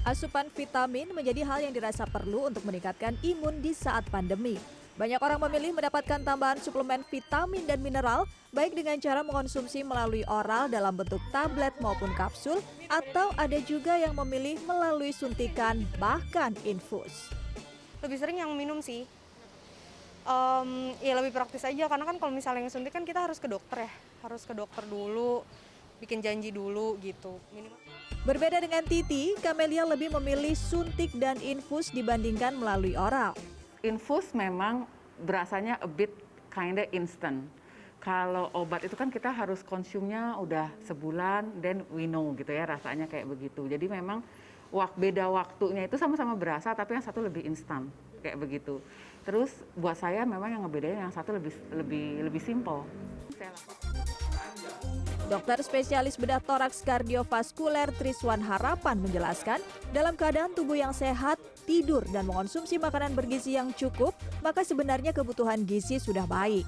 Asupan vitamin menjadi hal yang dirasa perlu untuk meningkatkan imun di saat pandemi. Banyak orang memilih mendapatkan tambahan suplemen vitamin dan mineral, baik dengan cara mengonsumsi melalui oral dalam bentuk tablet maupun kapsul, atau ada juga yang memilih melalui suntikan, bahkan infus. Lebih sering yang minum sih. Ya lebih praktis aja, karena kan kalau misalnya yang suntik kan kita harus ke dokter ya. Harus ke dokter dulu, bikin janji dulu gitu. Minimal. Berbeda dengan Titi, Camelia lebih memilih suntik dan infus dibandingkan melalui oral. Infus memang berasanya a bit kinda instant. Kalau obat itu kan kita harus konsumnya udah sebulan, then we know gitu ya, rasanya kayak begitu. Jadi memang beda waktunya itu sama-sama berasa, tapi yang satu lebih instan kayak begitu. Terus buat saya memang yang ngebedain yang satu lebih simple. Dokter spesialis bedah toraks kardiovaskuler Triswan Harapan menjelaskan, dalam keadaan tubuh yang sehat, tidur dan mengonsumsi makanan bergizi yang cukup, maka sebenarnya kebutuhan gizi sudah baik.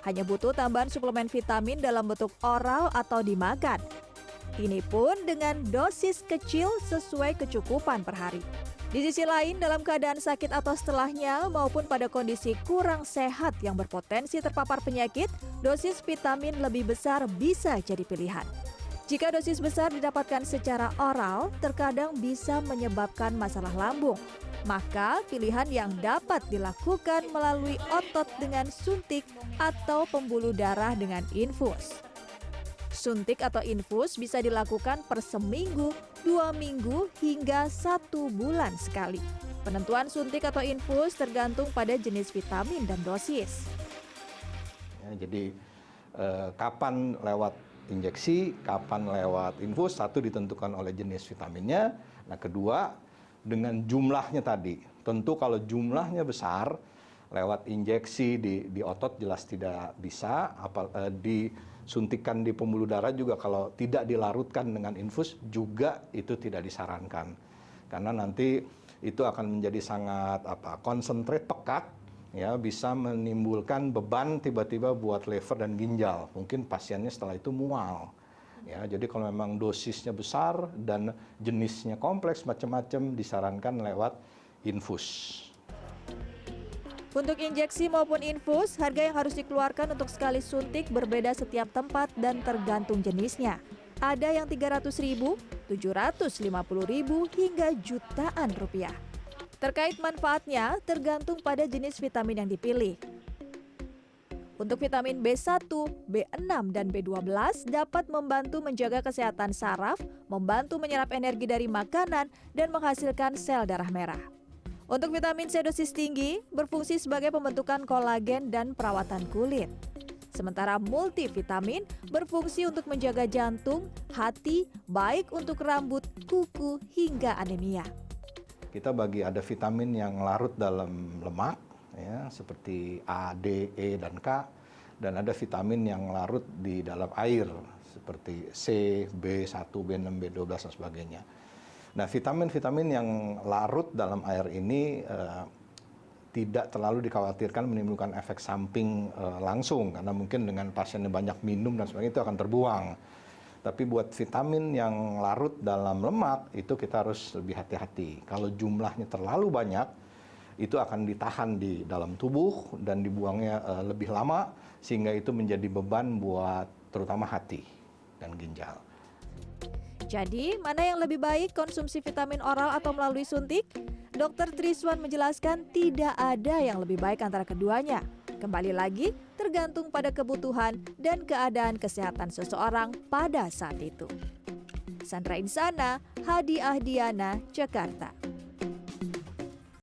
Hanya butuh tambahan suplemen vitamin dalam bentuk oral atau dimakan. Ini pun dengan dosis kecil sesuai kecukupan per hari. Di sisi lain, dalam keadaan sakit atau setelahnya maupun pada kondisi kurang sehat yang berpotensi terpapar penyakit, dosis vitamin lebih besar bisa jadi pilihan. Jika dosis besar didapatkan secara oral, terkadang bisa menyebabkan masalah lambung. Maka pilihan yang dapat dilakukan melalui otot dengan suntik atau pembuluh darah dengan infus. Suntik atau infus bisa dilakukan per seminggu, 2 minggu, hingga 1 bulan sekali. Penentuan suntik atau infus tergantung pada jenis vitamin dan dosis. Ya, jadi kapan lewat injeksi, kapan lewat infus, satu ditentukan oleh jenis vitaminnya. Nah, kedua dengan jumlahnya tadi. Tentu kalau jumlahnya besar, lewat injeksi di otot jelas tidak bisa, disuntikan di pembuluh darah juga kalau tidak dilarutkan dengan infus juga itu tidak disarankan. Karena nanti itu akan menjadi sangat konsentrate, pekat, ya, bisa menimbulkan beban tiba-tiba buat lever dan ginjal. Mungkin pasiennya setelah itu mual. Ya, jadi kalau memang dosisnya besar dan jenisnya kompleks macam-macam disarankan lewat infus. Untuk injeksi maupun infus, harga yang harus dikeluarkan untuk sekali suntik berbeda setiap tempat dan tergantung jenisnya. Ada yang 300.000, 750.000 hingga jutaan rupiah. Terkait manfaatnya, tergantung pada jenis vitamin yang dipilih. Untuk vitamin B1, B6, dan B12 dapat membantu menjaga kesehatan saraf, membantu menyerap energi dari makanan, dan menghasilkan sel darah merah. Untuk vitamin C dosis tinggi, berfungsi sebagai pembentukan kolagen dan perawatan kulit. Sementara multivitamin berfungsi untuk menjaga jantung, hati, baik untuk rambut, kuku, hingga anemia. Kita bagi ada vitamin yang larut dalam lemak, ya, seperti A, D, E, dan K. Dan ada vitamin yang larut di dalam air, seperti C, B1, B6, B12, dan sebagainya. Nah, vitamin-vitamin yang larut dalam air ini tidak terlalu dikhawatirkan menimbulkan efek samping langsung, karena mungkin dengan pasien yang banyak minum dan sebagainya itu akan terbuang. Tapi buat vitamin yang larut dalam lemak, itu kita harus lebih hati-hati. Kalau jumlahnya terlalu banyak, itu akan ditahan di dalam tubuh dan dibuangnya lebih lama, sehingga itu menjadi beban buat terutama hati dan ginjal. Jadi, mana yang lebih baik, konsumsi vitamin oral atau melalui suntik? Dr. Triswan menjelaskan tidak ada yang lebih baik antara keduanya. Kembali lagi, tergantung pada kebutuhan dan keadaan kesehatan seseorang pada saat itu. Sandra Insana, Hadi Ahdiana, Jakarta.